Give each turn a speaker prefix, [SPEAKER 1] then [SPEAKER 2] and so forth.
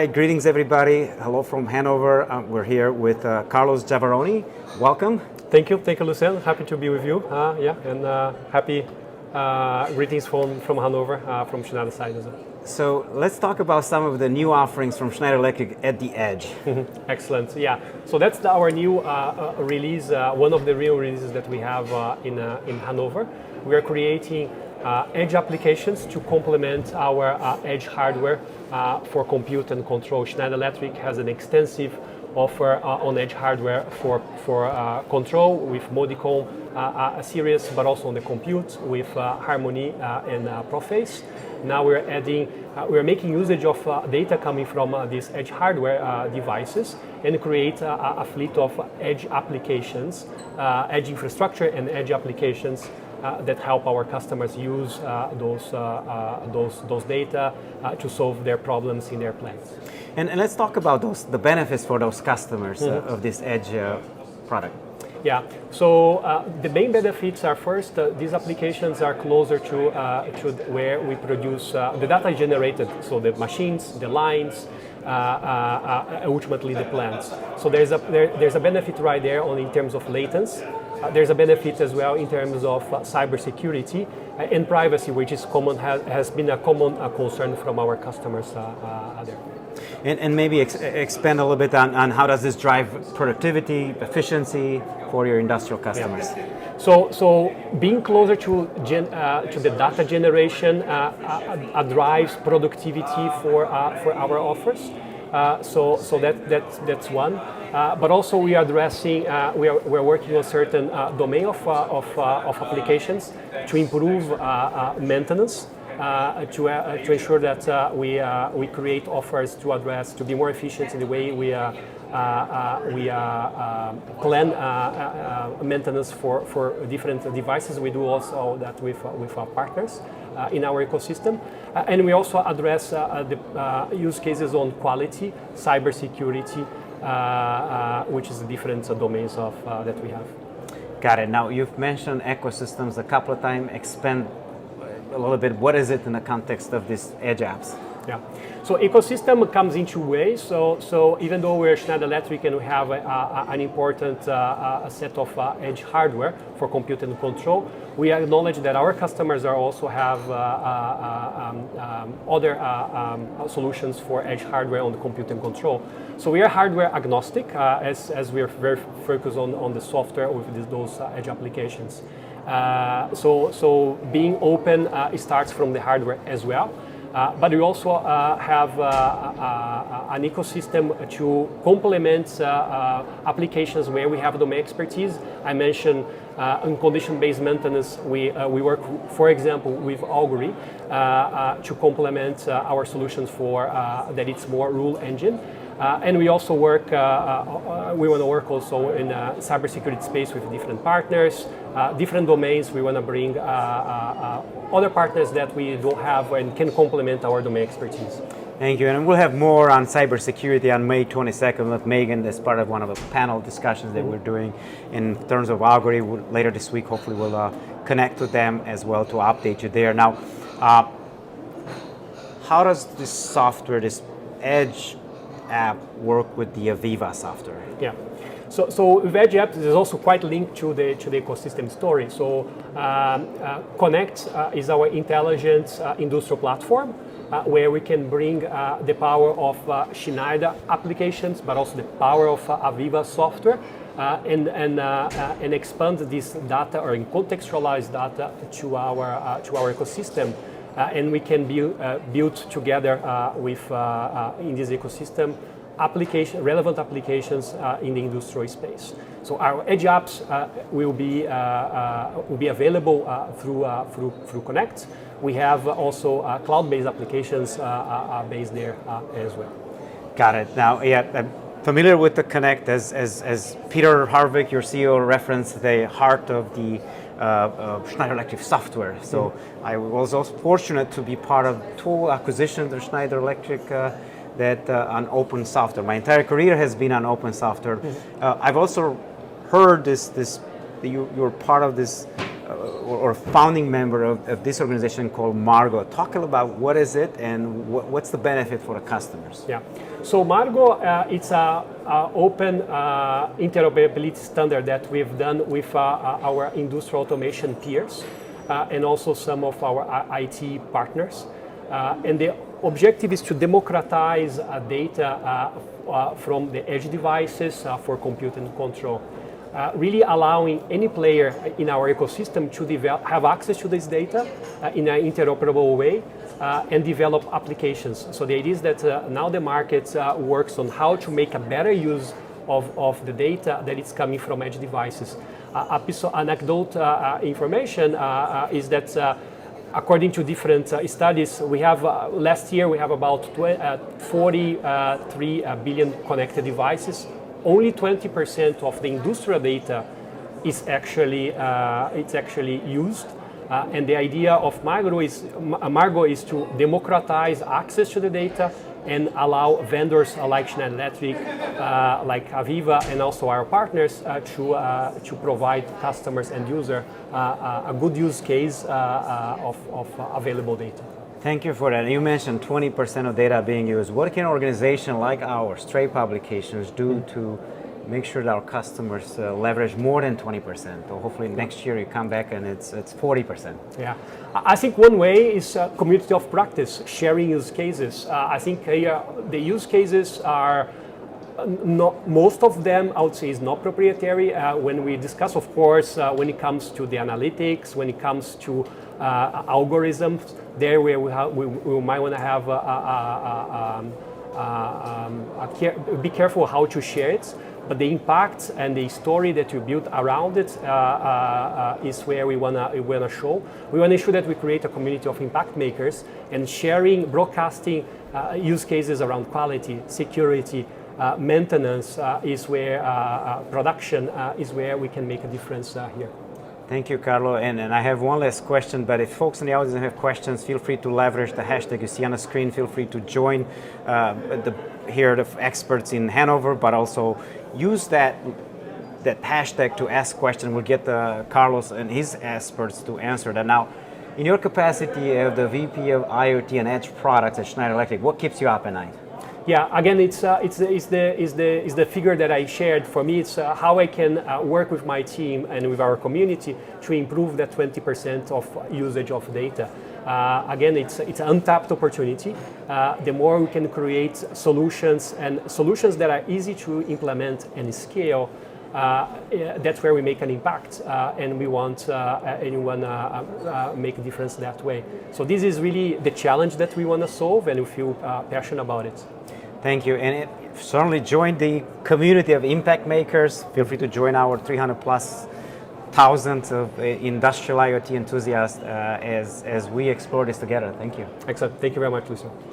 [SPEAKER 1] Hi, greetings everybody. Hello from Hannover. We're here with Carlos Javaroni. Welcome.
[SPEAKER 2] Thank you, Lucien. Happy to be with you. Happy greetings from Hannover, from Schneider side as well.
[SPEAKER 1] So let's talk about some of the new offerings from Schneider Electric at the edge.
[SPEAKER 2] Excellent. Yeah. So that's our new release. One of the real releases that we have in Hannover. We are creating edge applications to complement our edge hardware for compute and control. Schneider Electric has an extensive offer on edge hardware for control with Modicon a series, but also on the compute with Harmony and Proface. Now we're making usage of data coming from these edge hardware devices and create a fleet of edge applications, edge infrastructure and edge applications that help our customers use those data to solve their problems in their plants.
[SPEAKER 1] And let's talk about the benefits for those customers of this edge product.
[SPEAKER 2] Yeah, so the main benefits are first, these applications are closer to where we produce the data generated, so the machines, the lines, ultimately the plants. So there's a benefit right there in terms of latency. There's a benefit as well in terms of cybersecurity and privacy, which is has been a common concern from our customers there.
[SPEAKER 1] And maybe expand a little bit on how does this drive productivity, efficiency for your industrial customers?
[SPEAKER 2] Yeah. So being closer to the data generation drives productivity for our offers. So that's one. But also we are addressing, we're working on certain domain of applications to improve maintenance. To ensure that we create offers to be more efficient in the way we plan maintenance for different devices. We do also that with our partners in our ecosystem, and we also address the use cases on quality, cybersecurity, which is the different domains of that we have.
[SPEAKER 1] Got it. Now you've mentioned ecosystems a couple of times. Expand a little bit. What is it in the context of these edge apps?
[SPEAKER 2] Yeah. So ecosystem comes in two ways. So even though we're Schneider Electric and we have an important set of edge hardware for compute and control, we acknowledge that our customers also have other solutions for edge hardware on the compute and control. So we are hardware agnostic as we are very focused on the software with those edge applications. So being open, it starts from the hardware as well. But we also have an ecosystem to complement applications where we have domain expertise. I mentioned in condition-based maintenance, we work, for example, with Augury to complement our solutions for that it's more rule engine. And we also work, we want to work also in cybersecurity space with different partners, different domains. We want to bring other partners that we don't have and can complement our domain expertise.
[SPEAKER 1] Thank you. And we'll have more on cybersecurity on May 22nd with Megan as part of one of the panel discussions that we're doing in terms of Augury. Later this week, hopefully we'll connect with them as well to update you there. Now, how does this software, this edge app, work with the Aviva software?
[SPEAKER 2] Yeah. So with Edge App is also quite linked to the ecosystem story. So Connect is our intelligent industrial platform where we can bring the power of Schneider applications, but also the power of Aviva software, and expand this data or contextualize data to our ecosystem. And we can build together with in this ecosystem relevant applications in the industrial space. So our edge apps will be available through Connect. We have also cloud-based applications based there as well.
[SPEAKER 1] Got it. Now, yeah, I'm familiar with the Connect as Peter Harvick, your CEO, referenced the heart of the Schneider Electric software. So I was also fortunate to be part of two acquisitions of Schneider Electric that on open software. My entire career has been on open software. I've also heard you're part of this or founding member of this organization called Margo. Talk about what is it and what's the benefit for the customers.
[SPEAKER 2] Yeah, so Margo, it's a open interoperability standard that we've done with our industrial automation peers and also some of our IT partners. And the objective is to democratize data from the edge devices for compute and control. Really allowing any player in our ecosystem to have access to this data in an interoperable way and develop applications. So the idea is that now the market works on how to make a better use of the data that is coming from edge devices. A piece of anecdote information is that according to different studies, we have last year we have about 43 billion connected devices. Only 20% of the industrial data is actually used, and the idea of Margo is to democratize access to the data and allow vendors like Schneider Electric, like Aviva, and also our partners to provide customers and users a good use case of available data.
[SPEAKER 1] Thank you for that. You mentioned 20% of data being used. What can an organization like ours, trade publications, do to make sure that our customers leverage more than 20%? Or hopefully next year you come back and it's 40%.
[SPEAKER 2] Yeah, I think one way is community of practice, sharing use cases. I think the use cases are not, most of them I would say is not proprietary. When we discuss, of course, when it comes to the analytics, when it comes to algorithms, there where we might want to have be careful how to share it. But the impact and the story that you build around it is where we wanna show. We wanna ensure that we create a community of impact makers and sharing, broadcasting use cases around quality, security, maintenance is where production is where we can make a difference here.
[SPEAKER 1] Thank you, Carlo. And I have one last question, but if folks in the audience have questions, feel free to leverage the hashtag you see on the screen. Feel free to join here the experts in Hanover, but also use that hashtag to ask questions. We'll get Carlos and his experts to answer that. Now, in your capacity of the VP of IoT and Edge products at Schneider Electric, what keeps you up at night?
[SPEAKER 2] Yeah, again, it's the figure that I shared. For me, it's how I can work with my team and with our community to improve that 20% of usage of data. Again, it's an untapped opportunity. The more we can create solutions and solutions that are easy to implement and scale, that's where we make an impact, and we want anyone make a difference that way. So this is really the challenge that we want to solve, and we feel passionate about it.
[SPEAKER 1] Thank you, and certainly join the community of impact makers. Feel free to join our 300+ thousands of industrial IoT enthusiasts as we explore this together. Thank you.
[SPEAKER 2] Excellent. Thank you very much, Lucio.